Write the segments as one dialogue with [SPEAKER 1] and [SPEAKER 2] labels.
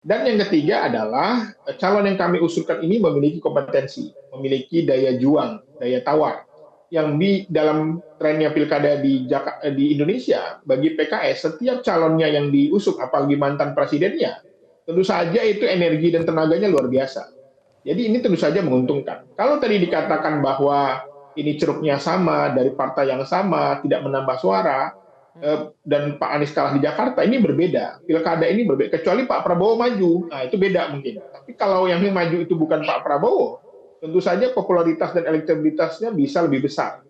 [SPEAKER 1] Dan yang ketiga adalah calon yang kami usulkan ini memiliki kompetensi, memiliki daya juang, daya tawar. Yang di dalam trennya pilkada di Indonesia, bagi PKS, setiap calonnya yang diusung, apalagi mantan presidennya, tentu saja itu energi dan tenaganya luar biasa. Jadi ini tentu saja menguntungkan. Kalau tadi dikatakan bahwa ini ceruknya sama, dari partai yang sama, tidak menambah suara, dan Pak Anies kalah di Jakarta, ini berbeda. Pilkada ini berbeda, kecuali Pak Prabowo maju. Nah, itu beda mungkin. Tapi kalau yang maju itu bukan Pak Prabowo, tentu saja popularitas dan elektabilitasnya bisa lebih besar.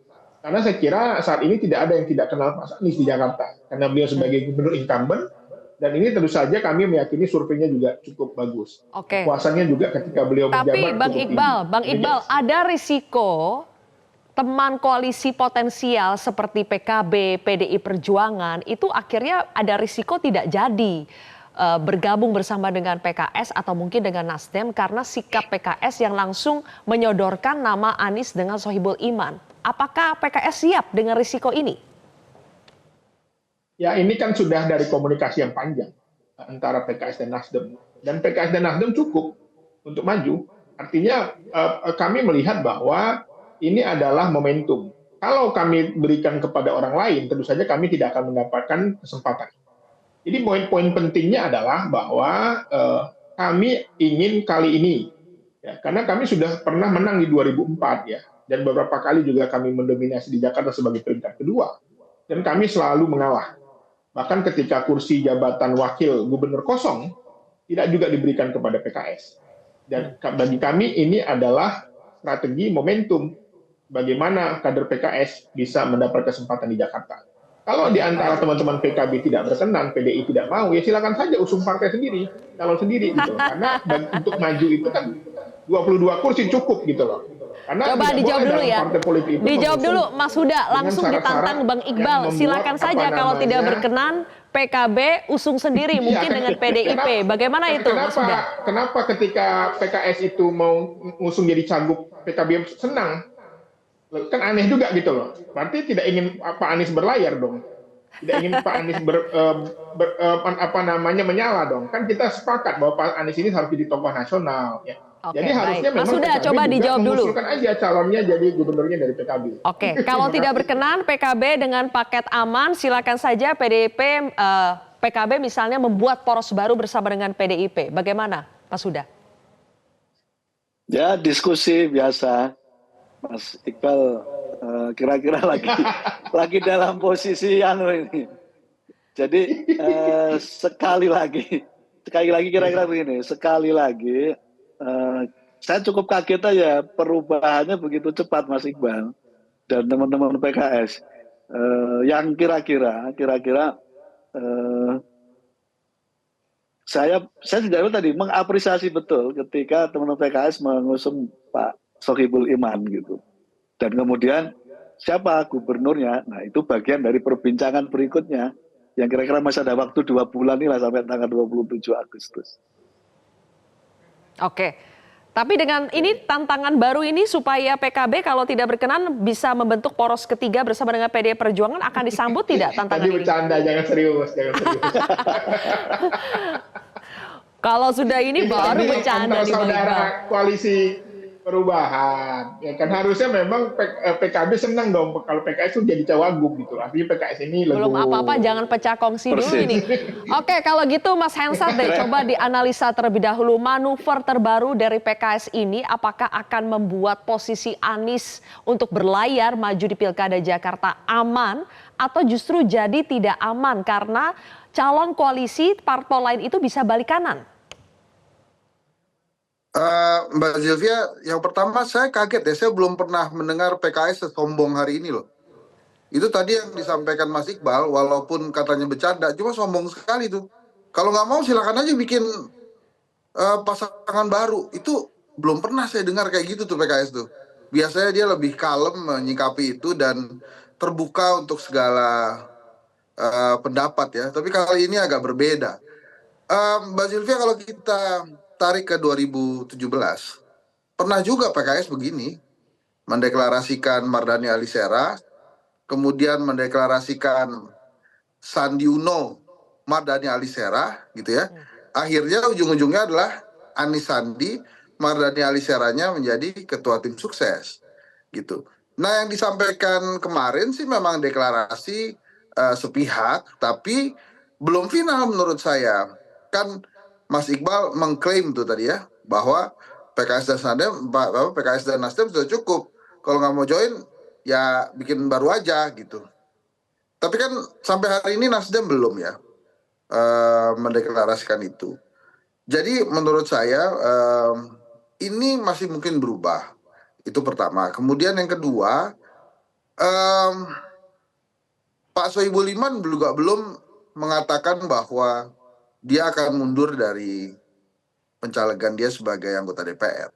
[SPEAKER 1] Karena saya kira saat ini tidak ada yang tidak kenal Pak Anies di Jakarta. Karena beliau sebagai gubernur incumbent, dan ini tentu saja kami meyakini surveinya juga cukup bagus.
[SPEAKER 2] Oke.
[SPEAKER 1] Kepuasannya juga ketika beliau
[SPEAKER 2] Tapi
[SPEAKER 1] menjabat
[SPEAKER 2] Bang
[SPEAKER 1] cukup
[SPEAKER 2] Iqbal,
[SPEAKER 1] tinggi.
[SPEAKER 2] Bang Iqbal, ada risiko teman koalisi potensial seperti PKB, PDI Perjuangan itu akhirnya ada risiko tidak jadi bergabung bersama dengan PKS atau mungkin dengan Nasdem karena sikap PKS yang langsung menyodorkan nama Anies dengan Sohibul Iman. Apakah PKS siap dengan risiko ini?
[SPEAKER 1] Ya, ini kan sudah dari komunikasi yang panjang antara PKS dan Nasdem. Dan PKS dan Nasdem cukup untuk maju. Artinya kami melihat bahwa ini adalah momentum. Kalau kami berikan kepada orang lain, tentu saja kami tidak akan mendapatkan kesempatan. Jadi poin-poin pentingnya adalah bahwa kami ingin kali ini, ya, karena kami sudah pernah menang di 2004 ya, dan beberapa kali juga kami mendominasi di Jakarta sebagai peringkat kedua, dan kami selalu mengalah. Bahkan ketika kursi jabatan wakil gubernur kosong, tidak juga diberikan kepada PKS. Dan bagi kami ini adalah strategi momentum bagaimana kader PKS bisa mendapat kesempatan di Jakarta. Kalau di antara teman-teman PKB tidak berkenan, PDI tidak mau, ya silakan saja usung partai sendiri, calon sendiri gitu. Karena untuk maju itu kan 22 kursi cukup gitu loh.
[SPEAKER 2] Karena coba dijawab dulu ya. Dijawab dulu Mas Huda, langsung ditantang Bang Iqbal. Silakan saja kalau tidak berkenan PKB usung sendiri mungkin dengan PDIP. Bagaimana itu Mas Huda?
[SPEAKER 1] Kenapa ketika PKS itu mau ngusung jadi cagup PKB senang? Kan aneh juga gitu loh. Berarti tidak ingin Pak Anies berlayar dong. Tidak ingin Pak Anies menyala dong. Kan kita sepakat bahwa Pak Anies ini harus jadi tokoh nasional ya.
[SPEAKER 2] Oke,
[SPEAKER 1] jadi harusnya memang
[SPEAKER 2] sudah coba dijawab dulu.
[SPEAKER 1] Mengusulkan aja calonnya jadi gubernurnya dari PKB.
[SPEAKER 2] Oke, kalau tidak berkenan PKB dengan paket aman, silakan saja PDIP, PKB misalnya membuat poros baru bersama dengan PDIP. Bagaimana, Pak Suda?
[SPEAKER 3] Ya diskusi biasa, Mas Iqbal kira-kira lagi dalam posisi yang ini. Jadi sekali lagi kira-kira begini, sekali lagi. Saya cukup kaget aja perubahannya begitu cepat Mas Iqbal dan teman-teman PKS yang kira-kira saya tidak tadi mengapresiasi betul ketika teman-teman PKS mengusung Pak Sohibul Iman gitu dan kemudian siapa gubernurnya, nah itu bagian dari perbincangan berikutnya yang kira-kira masih ada waktu 2 bulan nih lah sampai tanggal 27 Agustus.
[SPEAKER 2] Oke, tapi dengan ini tantangan baru ini supaya PKB kalau tidak berkenan bisa membentuk poros ketiga bersama dengan PDI Perjuangan akan disambut tidak tantangan
[SPEAKER 1] ini?
[SPEAKER 2] Tadi
[SPEAKER 1] bercanda, jangan serius.
[SPEAKER 2] Kalau sudah ini baru bercanda di
[SPEAKER 1] saudara koalisi perubahan, ya kan harusnya memang PKB senang dong kalau PKS itu jadi cawagup gitu. Artinya PKS ini
[SPEAKER 2] belum apa-apa, jangan pecah kongsi dulu ini. Oke, kalau gitu Mas Hensat deh coba dianalisa terlebih dahulu manuver terbaru dari PKS ini, apakah akan membuat posisi Anies untuk berlayar maju di Pilkada Jakarta aman atau justru jadi tidak aman karena calon koalisi parpol lain itu bisa balik kanan?
[SPEAKER 4] Mbak Zilvia, yang pertama saya kaget ya, saya belum pernah mendengar PKS sesombong hari ini loh. Itu tadi yang disampaikan Mas Iqbal, walaupun katanya bercanda, cuma sombong sekali tuh. Kalau nggak mau silakan aja bikin pasangan baru. Itu belum pernah saya dengar kayak gitu tuh PKS tuh. Biasanya dia lebih kalem menyikapi itu dan terbuka untuk segala pendapat ya. Tapi kali ini agak berbeda. Mbak Zilvia, kalau kita tarik ke 2017, pernah juga PKS begini, mendeklarasikan Mardhani Alisera, kemudian mendeklarasikan Sandi Uno, Mardhani Alisera, gitu ya. akhirnya ujung-ujungnya adalah Anies Sandi, Mardhani Alisera-nya menjadi ketua tim sukses gitu. Nah, yang disampaikan kemarin sih memang deklarasi sepihak, tapi belum final menurut saya. Kan Mas Iqbal mengklaim tuh tadi ya, bahwa PKS dan Nasdem sudah cukup. Kalau nggak mau join, ya bikin baru aja gitu. Tapi kan sampai hari ini Nasdem belum ya mendeklarasikan itu. Jadi menurut saya ini masih mungkin berubah. Itu pertama. Kemudian yang kedua, Pak Sohibul Iman juga belum mengatakan bahwa dia akan mundur dari pencalegan dia sebagai anggota DPR.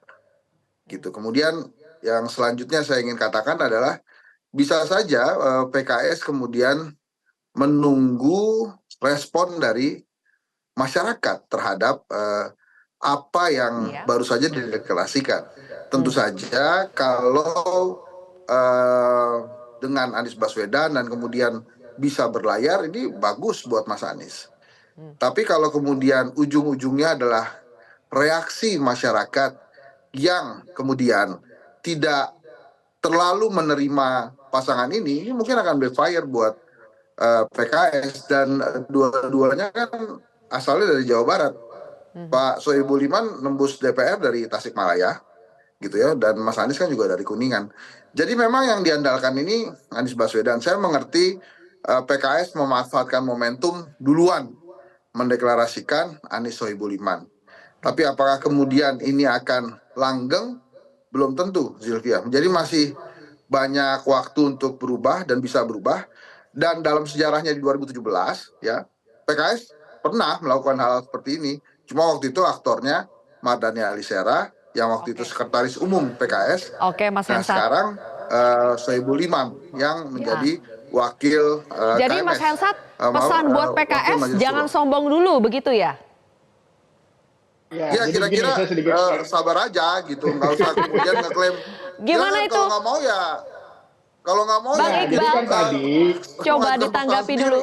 [SPEAKER 4] Gitu. Kemudian yang selanjutnya saya ingin katakan adalah bisa saja PKS kemudian menunggu respon dari masyarakat terhadap apa yang baru saja dideklarasikan. Tentu saja kalau dengan Anies Baswedan dan kemudian bisa berlayar, ini bagus buat Mas Anies. Tapi kalau kemudian ujung-ujungnya adalah reaksi masyarakat yang kemudian tidak terlalu menerima pasangan ini mungkin akan backfire buat PKS, dan dua-duanya kan asalnya dari Jawa Barat. Pak Sohibul Iman nembus DPR dari Tasikmalaya gitu ya, dan Mas Anies kan juga dari Kuningan. Jadi memang yang diandalkan ini Anies Baswedan. Saya mengerti PKS memanfaatkan momentum duluan mendeklarasikan Anies Sohibul Iman. Tapi apakah kemudian ini akan langgeng? Belum tentu, Zilvia. Jadi masih banyak waktu untuk berubah dan bisa berubah. Dan dalam sejarahnya di 2017 ya, PKS pernah melakukan hal seperti ini. Cuma waktu itu aktornya Mardhani Alisera yang waktu itu sekretaris umum PKS.
[SPEAKER 2] Oke, Mas
[SPEAKER 4] Nah,
[SPEAKER 2] Hensat.
[SPEAKER 4] sekarang Sohibul Iman yang menjadi wakil
[SPEAKER 2] Jadi
[SPEAKER 4] KMS.
[SPEAKER 2] Mas Hensat, pesan buat PKS jangan sombong dulu begitu ya?
[SPEAKER 4] Ya kira-kira sabar aja gitu, nggak usah kemudian ngeklaim.
[SPEAKER 2] Gimana itu?
[SPEAKER 4] Kalau nggak mau ya, kalau nggak mau
[SPEAKER 2] Bang
[SPEAKER 4] ya.
[SPEAKER 2] Iqbal,
[SPEAKER 1] jadi kan tadi
[SPEAKER 2] coba ditanggapi dulu.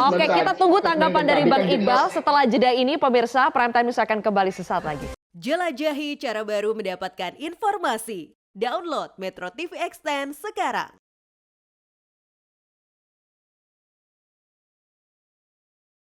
[SPEAKER 2] Oke, kita tunggu tanggapan dari Bang Iqbal. Setelah jeda ini, pemirsa, Prime Time News akan kembali sesaat lagi.
[SPEAKER 5] Jelajahi cara baru mendapatkan informasi. Download Metro TV Extend sekarang.